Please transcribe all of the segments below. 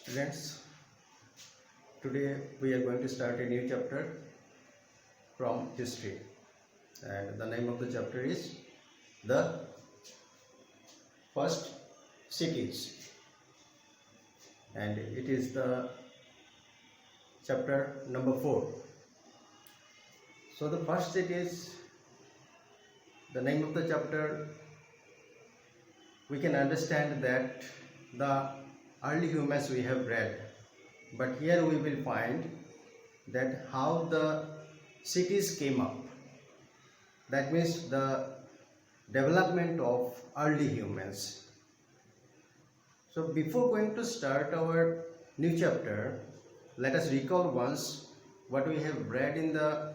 Students, today we are going to start a new chapter from history, and the name of the chapter is the first cities, and it is the chapter number 4. So the first cities, the name of the chapter, we can understand that the early humans we have read, but here we will find that how the cities came up. That means the development of early humans. So before going to start our new chapter, let us recall once what we have read in the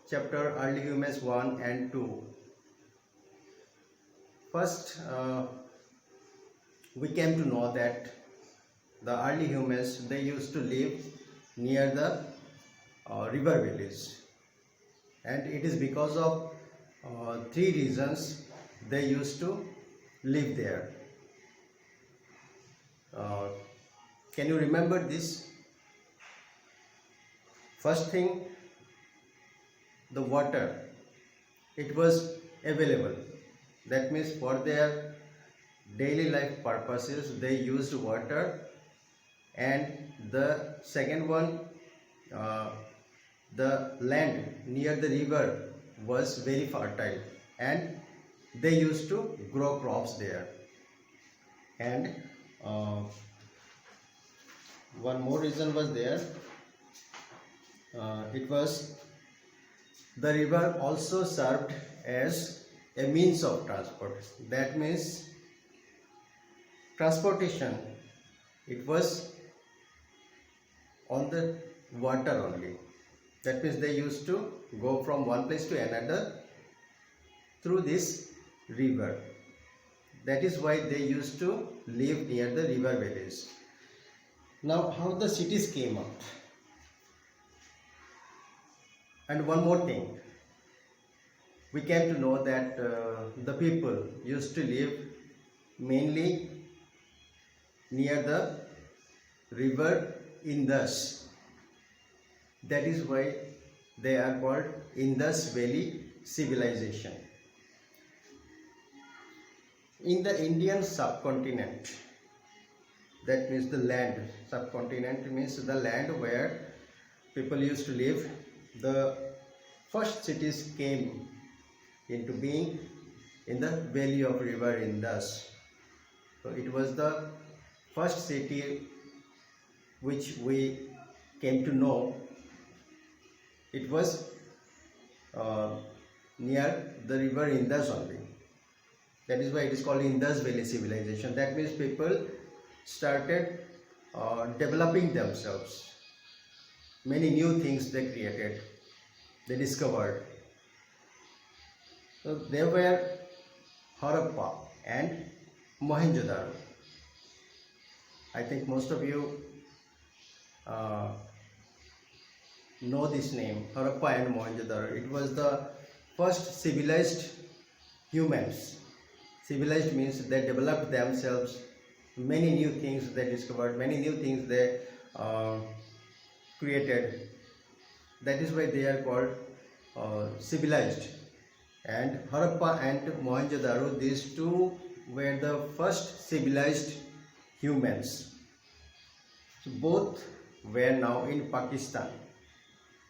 chapter Early Humans 1 and 2. First, we came to know that the early humans, they used to live near the river valleys, and it is because of three reasons they used to live there. Can you remember this? First thing, the water, it was available. That means for their daily life purposes they used water. And the second one, the land near the river was very fertile and they used to grow crops there. And one more reason was there. It was the river also served as a means of transport. That means transportation, it was on the water only. That means they used to go from one place to another through this river. That is why they used to live near the river valleys. Now, how the cities came up. And one more thing, we came to know that the people used to live mainly near the river Indus. That is why they are called Indus Valley Civilization. In the Indian subcontinent, that means the land, subcontinent means the land where people used to live, the first cities came into being in the valley of river Indus. So it was the first city which we came to know. It was near the river Indus only. That is why it is called Indus Valley Civilization. That means people started developing themselves. Many new things they created, they discovered. So there were Harappa and Mohenjo-daro. I think most of you know this name, Harappa and Mohenjo-daro. It was the first civilized humans. Civilized means they developed themselves, many new things they discovered, many new things they created. That is why they are called civilized. And Harappa and Mohenjo-daro, these two were the first civilized humans. So both were now in Pakistan.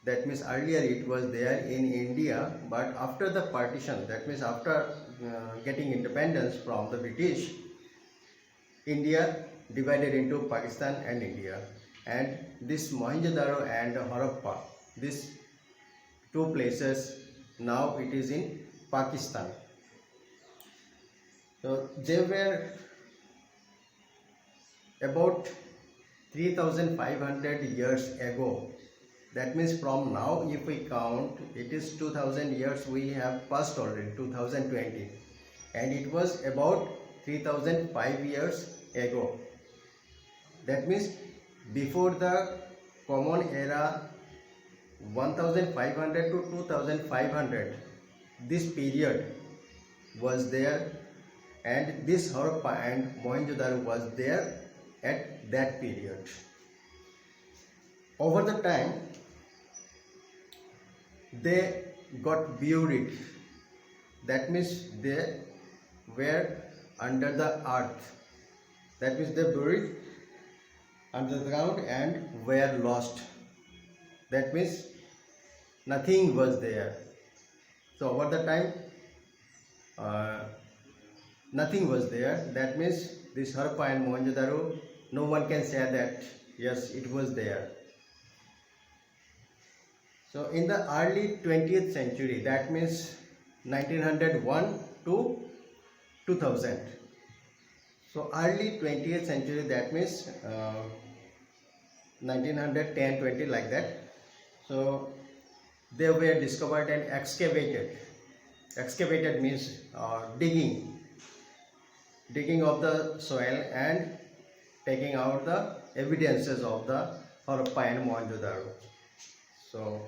That means earlier it was there in India, but after the partition, that means after getting independence from the British, India divided into Pakistan and India. And this Mohenjo-daro and Harappa, these two places, now it is in Pakistan. So they were about 3,500 years ago. That means from now, if we count, it is 2000 years we have passed already, 2020. And it was about 3005 years ago. That means before the common era 1500 to 2500, this period was there, and this Harappa and Mohenjo-daro was there at that period. Over the time, they got buried. That means they were under the earth. That means they buried under the ground and were lost. That means nothing was there. So over the time, nothing was there. That means this Harappa and Mohenjo-daro, no one can say that yes, it was there. So in the early 20th century, that means 1901 to 2000. So early 20th century, that means 1910, 20, like that. So they were discovered and excavated. Excavated means digging of the soil and taking out the evidences of the Harappa and Mohenjo-daro. So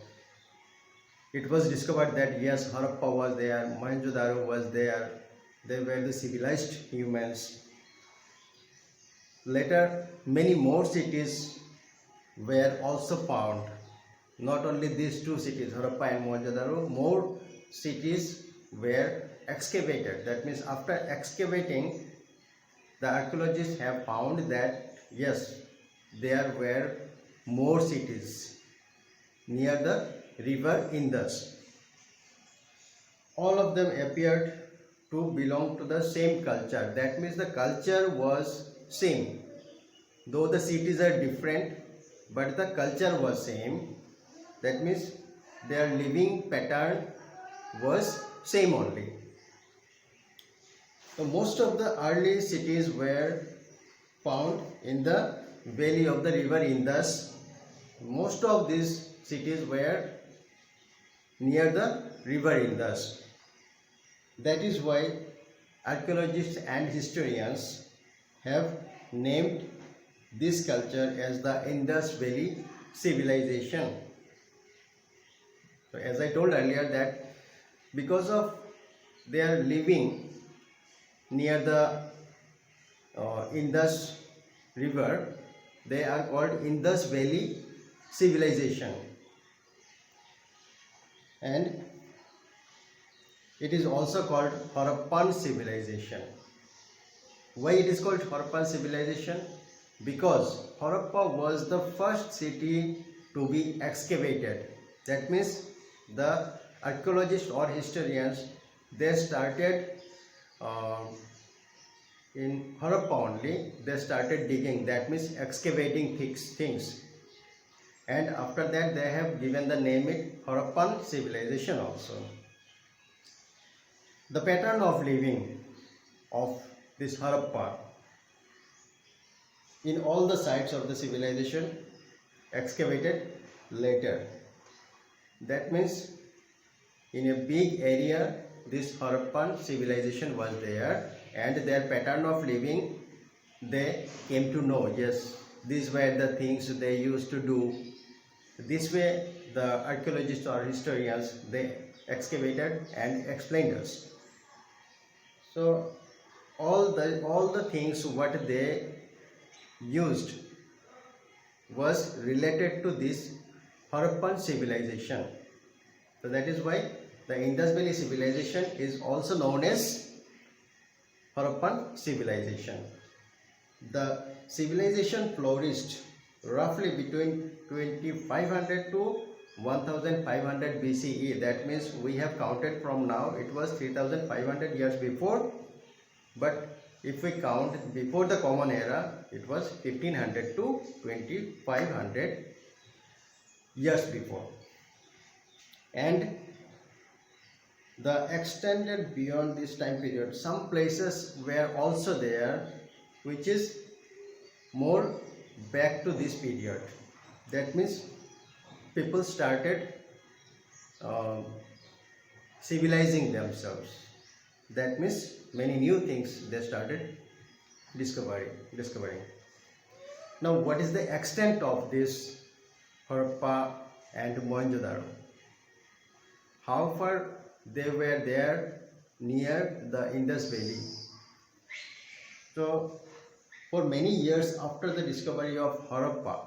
it was discovered that yes, Harappa was there, Mohenjo-daro was there. They were the civilized humans. Later, many more cities were also found. Not only these two cities, Harappa and Mohenjo-daro, more cities were excavated. That means after excavating, the archaeologists have found that yes, there were more cities near the river Indus. All of them appeared to belong to the same culture. That means the culture was same. Though the cities are different, but the culture was same. That means their living pattern was same only. So most of the early cities were found in the valley of the river Indus. Most of these cities were near the river Indus. That is why archaeologists and historians have named this culture as the Indus Valley Civilization. So as I told earlier that because of their living near the Indus river, they are called Indus Valley Civilization. And it is also called Harappan civilization. Why it is called Harappan civilization? Because Harappa was the first city to be excavated. That means the archaeologists or historians, they started in Harappa only, they started digging, that means excavating things. And after that they have given the name it Harappan civilization also. The pattern of living of this Harappa in all the sites of the civilization excavated later. That means in a big area this Harappan civilization was there, and their pattern of living they came to know, yes, these were the things they used to do. This way the archaeologists or historians, they excavated and explained us. So all the things what they used was related to this Harappan civilization. So that is why the Indus Valley civilization is also known as Harappan civilization. The civilization flourished roughly between 2500 to 1500 BCE. That means we have counted from now, it was 3500 years before, but if we count before the Common Era, it was 1500 to 2500 years before. And the extended beyond this time period, some places were also there which is more back to this period. That means people started civilizing themselves. That means many new things they started discovering. Now what is the extent of this Harappa and Mohenjo-daro? How far they were there near the Indus Valley? So For many years after the discovery of Harappa,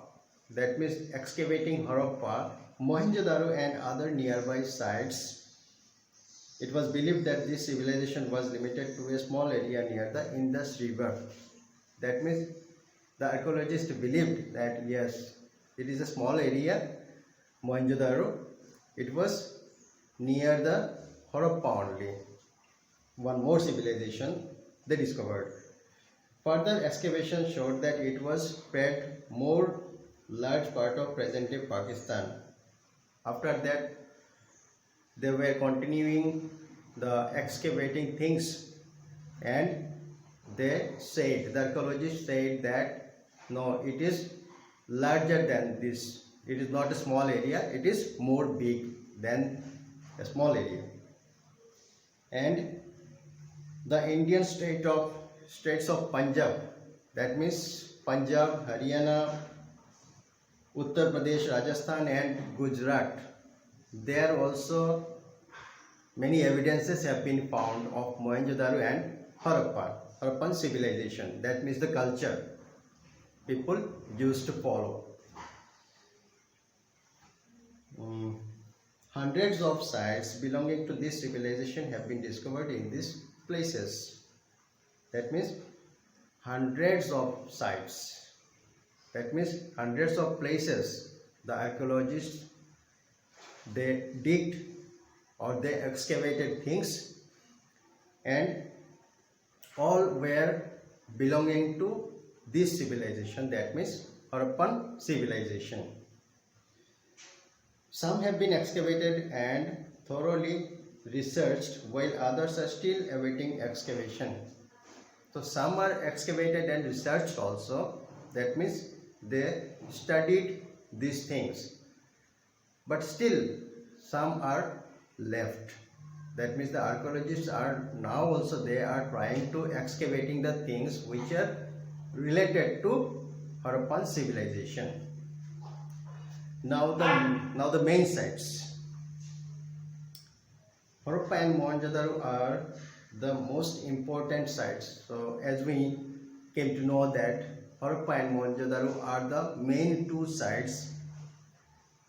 that means excavating Harappa, Mohenjo-daro and other nearby sites, it was believed that this civilization was limited to a small area near the Indus River. That means the archaeologists believed that yes, it is a small area, Mohenjo-daro. It was near the Harappa only. One more civilization they discovered. Further excavation showed that it was spread more large part of present-day Pakistan. After that, they were continuing the excavating things, and they said, the archaeologists said that no, it is larger than this. It is not a small area, it is more big than a small area. And the Indian states of Punjab, that means Punjab, Haryana, Uttar Pradesh, Rajasthan and Gujarat, there also many evidences have been found of Mohenjo-daro and Harappan civilization. That means the culture people used to follow. Hundreds of sites belonging to this civilization have been discovered in these places. That means hundreds of sites. That means hundreds of places the archaeologists they digged or they excavated things, and all were belonging to this civilization, that means Harappan civilization. Some have been excavated and thoroughly researched, while others are still awaiting excavation. So some are excavated and researched also, that means they studied these things, but still some are left. That means the archaeologists are now also they are trying to excavating the things which are related to Harappan civilization. Now the main sites. Harappa and Mohenjo-daro are the most important sites. So as we came to know that Harappa and Mohenjo-daro are the main two sites,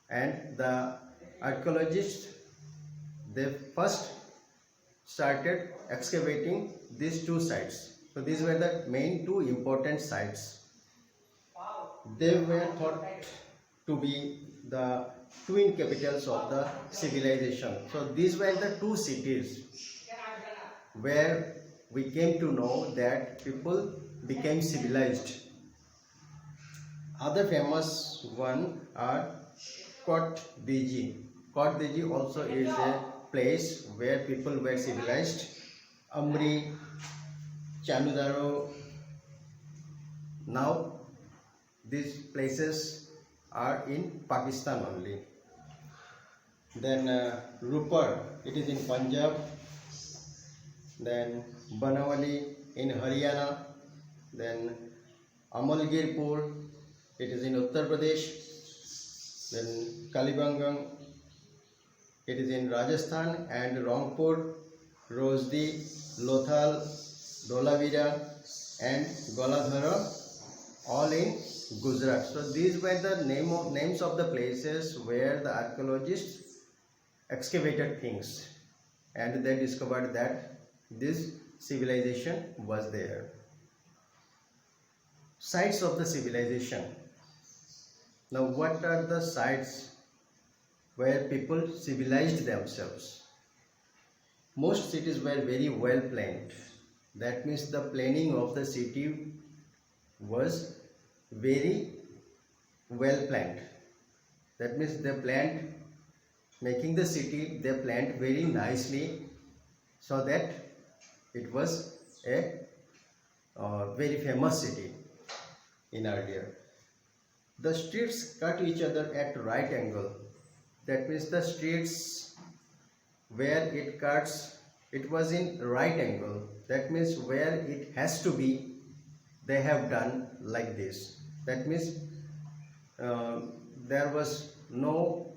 and the archaeologists they first started excavating these two sites. So these were the main two important sites. They were thought to be the twin capitals of the civilization. So these were the two cities where we came to know that people became civilized. Other famous one are Kot Diji. Kot Diji also is a place where people were civilized. Amri, Chanudaro. Now these places are in Pakistan only. Then Rupar, it is in Punjab. Then Banawali in Haryana. Then Amalgirpur, it is in Uttar Pradesh. Then Kalibangan, it is in Rajasthan, and Rangpur, Rosdi, Lothal, Dholavira and Goladhara, all in Gujarat. So these were the names of the places where the archaeologists excavated things, and they discovered that this civilization was there. Sites of the civilization. Now what are the sites where people civilized themselves? Most cities were very well planned. That means the planning of the city was very well planned. That means they planned making the city, they planned very nicely so that it was a very famous city in earlier. The streets cut each other at right angle. That means the streets where it cuts, it was in right angle. That means where it has to be, they have done like this. That means there was no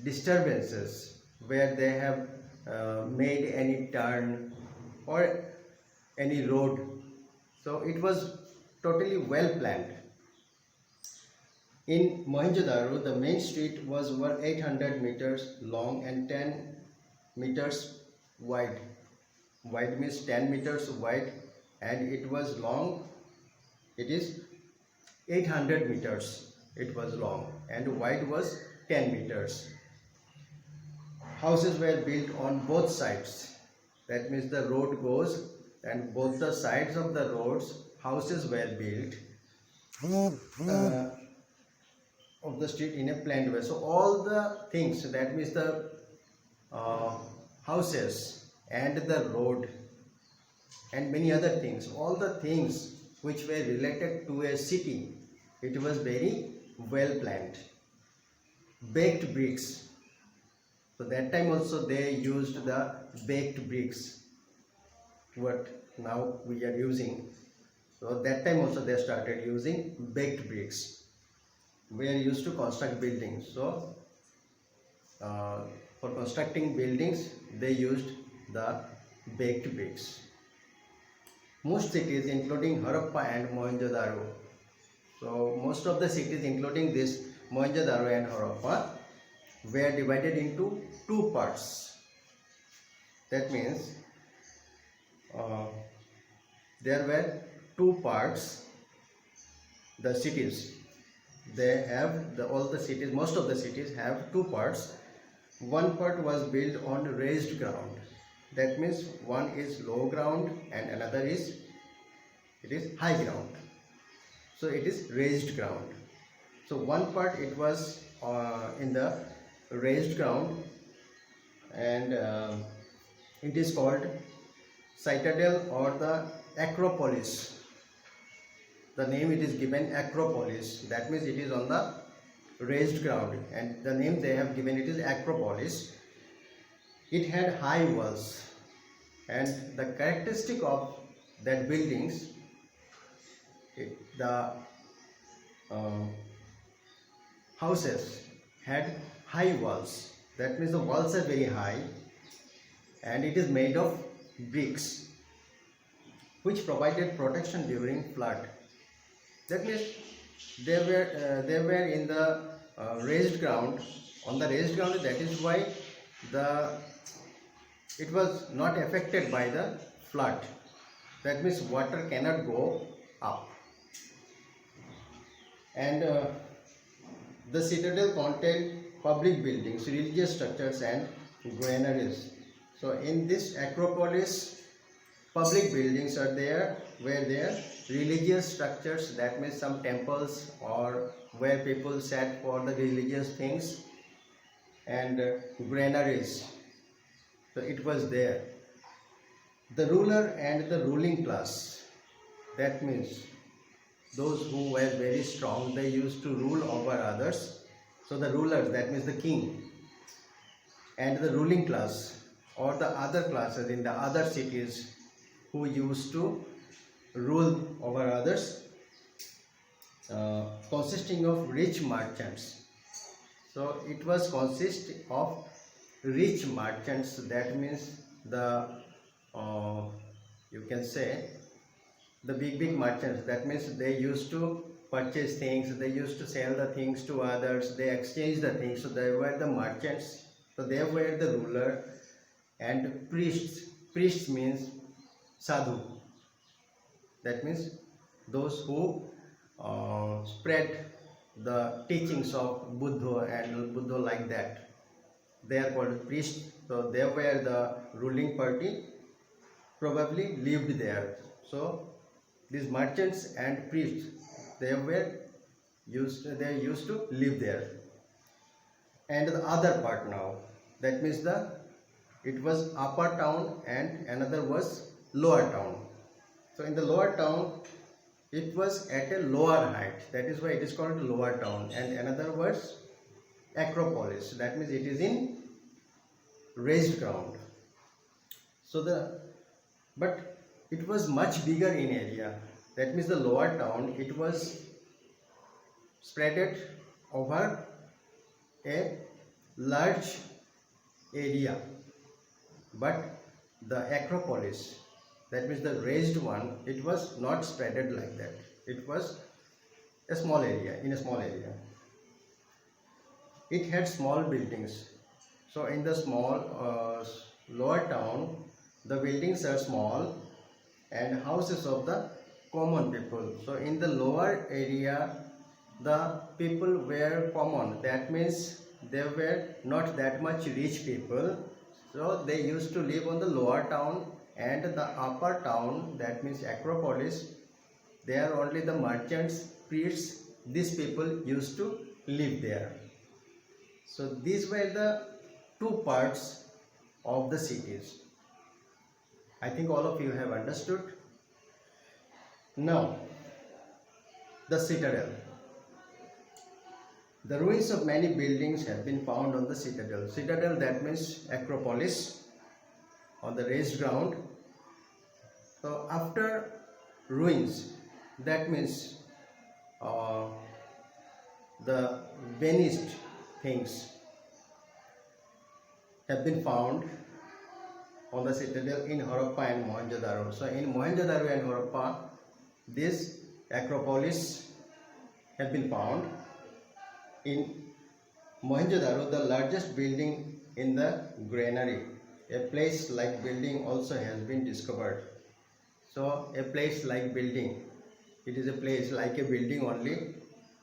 disturbances where they have made any turn or any road. So it was totally well planned. In Mohenjo-daro, the main street was over 800 meters long and 10 meters wide. Wide means 10 meters wide, and it was long. It is 800 meters. It was long and wide was 10 meters. Houses were built on both sides. That means the road goes and both the sides of the roads houses were built of the street in a planned way. So all the things, that means the houses and the road and many other things, all the things which were related to a city, it was very well planned. Baked bricks. So that time also they used the baked bricks, what now we are using. So that time also they started using baked bricks. We are used to construct buildings. So for constructing buildings they used the baked bricks. Most cities including Harappa and Mohenjo-daro, so most of the cities including this Mohenjo-daro and Harappa were divided into two parts. That means there were two parts. The cities, they have all the cities, most of the cities have two parts. One part was built on raised ground. That means one is low ground and another is high ground. So it is raised ground. So one part it was in the raised ground, and it is called citadel or the Acropolis. The name it is given Acropolis. That means it is on the raised ground, and the name they have given it is Acropolis. It had high walls, and the characteristic of that buildings, the houses had high walls. That means the walls are very high, and it is made of bricks which provided protection during flood. That means they were in the raised ground, on the raised ground. That is why it was not affected by the flood. That means water cannot go up. And the citadel contained public buildings, religious structures and granaries. So in this Acropolis, public buildings are there, where there religious structures, that means some temples or where people sat for the religious things, and granaries. So it was there. The ruler and the ruling class, that means those who were very strong, they used to rule over others. So the rulers, that means the king, and the ruling class or the other classes in the other cities who used to rule over others, consisting of rich merchants. So it was consist of rich merchants. That means the you can say the big merchants. That means they used to purchase things, they used to sell the things to others, they exchanged the things. So they were the merchants. So they were the ruler. And priests. Priests means sadhu. That means those who spread the teachings of Buddha and Buddha, like that. They are called priests. So they were the ruling party, probably lived there. So these merchants and priests, they used to live there. And the other part now, that means it was upper town and another was lower town. So in the lower town, it was at a lower height. That is why it is called lower town. And another was Acropolis. That means it is in raised ground. So but it was much bigger in area. That means the lower town, it was spread over a large area. But the Acropolis, that means the raised one, it was not spreaded like that. It was a small area, in a small area. It had small buildings. So in the small lower town, the buildings are small and houses of the common people. So in the lower area, the people were common. That means they were not that much rich people. So they used to live on the lower town, and the upper town, that means Acropolis, they are only the merchants, priests. These people used to live there. So these were the two parts of the cities. I think all of you have understood. Now, the citadel. The ruins of many buildings have been found on the citadel. Citadel, that means Acropolis, on the raised ground. So after ruins, that means the vanished things have been found on the citadel in Harappa and Mohenjo-daro. So in Mohenjo-daro and Harappa, this Acropolis have been found. In Mohenjo-daro, the largest building in the granary, a place like building also has been discovered. So a place like building, it is a place like a building only.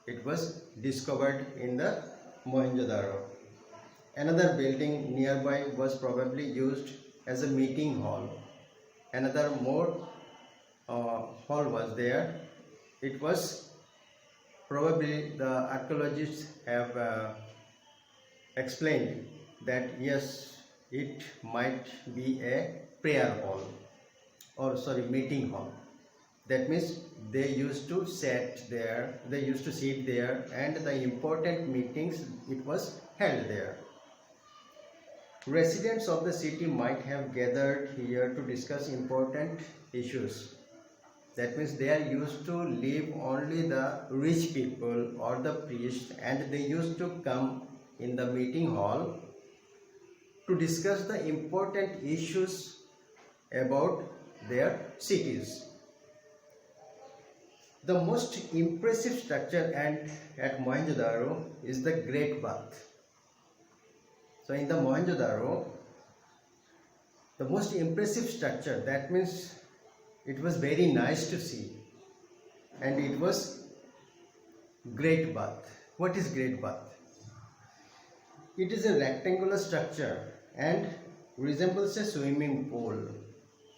It was discovered in the Mohenjo-daro. Another building nearby was probably used as a meeting hall. Another more hall was there. It was probably, the archaeologists have explained that yes, it might be a prayer hall, or sorry, meeting hall. That means they used to sit there, and the important meetings, it was held there. Residents of the city might have gathered here to discuss important issues. That means they are used to live only the rich people or the priests, and they used to come in the meeting hall to discuss the important issues about their cities. The most impressive structure at Mohenjo-daro is the Great Bath. So in the Mohenjo-daro, the most impressive structure, that means it was very nice to see, and it was Great Bath. What is Great Bath? It is a rectangular structure and resembles a swimming pool.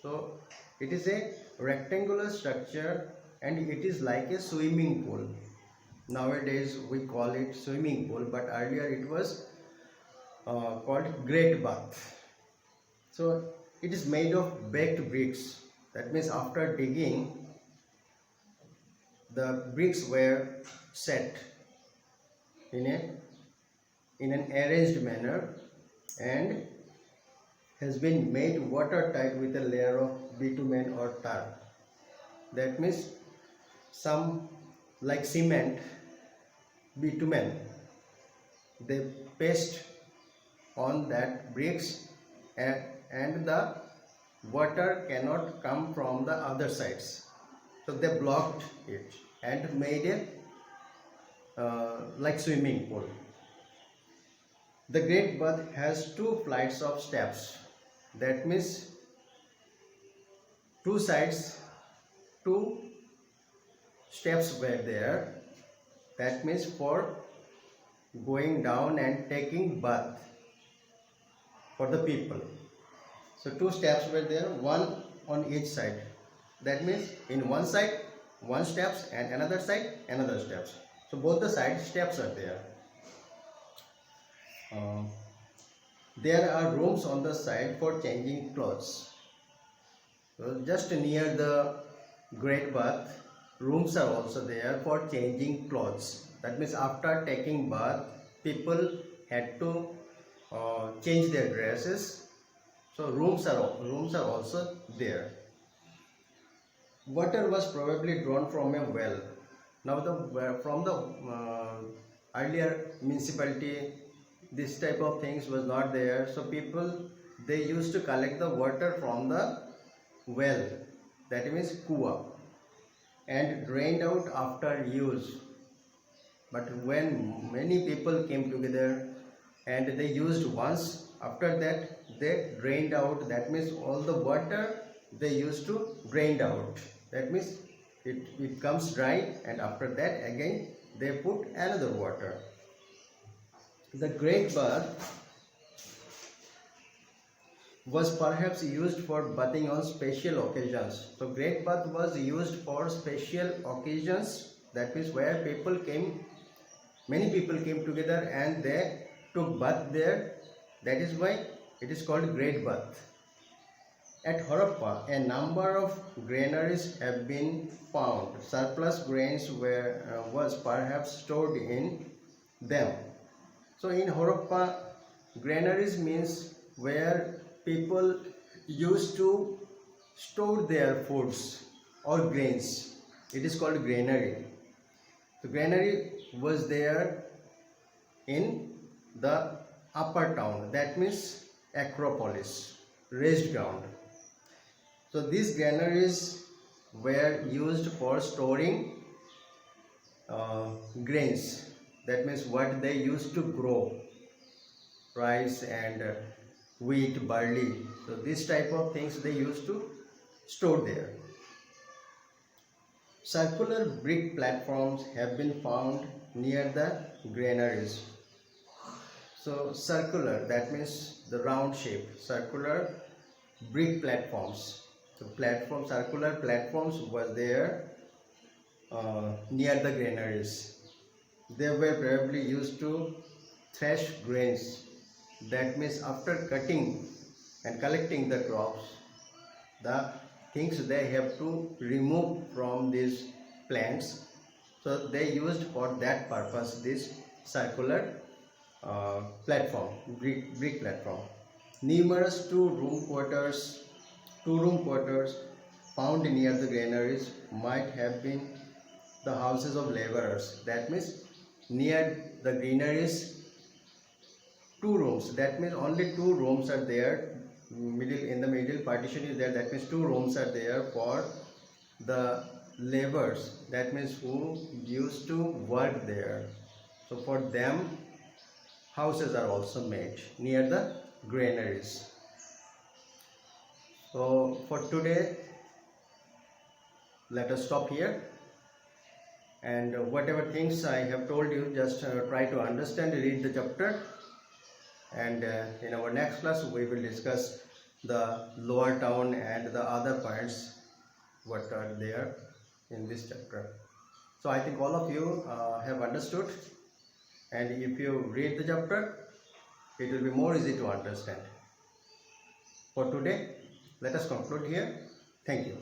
So it is a rectangular structure and it is like a swimming pool. Nowadays we call it swimming pool, but earlier it was called Great Bath. So it is made of baked bricks. That means after digging, the bricks were set in an arranged manner and has been made watertight with a layer of bitumen or tar. That means some like cement, bitumen, they paste on that bricks, and the water cannot come from the other sides. So they blocked it and made it like swimming pool. The Great Bath has 2 flights of steps. That means 2 sides, 2 steps were there. That means for going down and taking bath for the people. So 2 steps were there, 1 on each side. That means in one side 1 steps and another side another steps. So both the side steps are there. There are rooms on the side for changing clothes. So just near the Great Bath, rooms are also there for changing clothes. That means after taking bath, people had to change their dresses. So rooms are also there. Water was probably drawn from a well. Now from the earlier municipality, this type of things was not there. So people, they used to collect the water from the well. That means kuwa. and drained out after use. But when many people came together and they used once, after that they drained out. That means all the water they used to drained out. That means it comes dry, and after that again they put another water. The great bath was perhaps used for bathing on special occasions. So great bath was used for special occasions. That means where many people came together and they took bath there. That is why it is called great bath. At Harappa, a number of granaries have been found. Surplus grains was perhaps stored in them. So in Harappa, granaries means where people used to store their foods or grains. It is called granary. The granary was there in the upper town. That means Acropolis, raised ground. So these granaries were used for storing grains. That means what they used to grow, rice and wheat, barley. So this type of things they used to store there. Circular brick platforms have been found near the granaries. So circular, that means the round shape, circular brick platforms. So circular platforms were there near the granaries. They were probably used to thresh grains. That means after cutting and collecting the crops, the things they have to remove from these plants. So they used for that purpose this circular platform, brick platform. Numerous two-room quarters found near the granaries might have been the houses of laborers. That means near the granaries, 2 rooms. That means only 2 rooms are there. In the middle partition is there. That means 2 rooms are there for the laborers. That means who used to work there. So for them, houses are also made near the granaries. So for today, let us stop here. And whatever things I have told you, just try to understand, read the chapter. And in our next class we will discuss the lower town and the other points what are there in this chapter. So I think all of you have understood, and if you read the chapter it will be more easy to understand. For today let us conclude here. Thank you.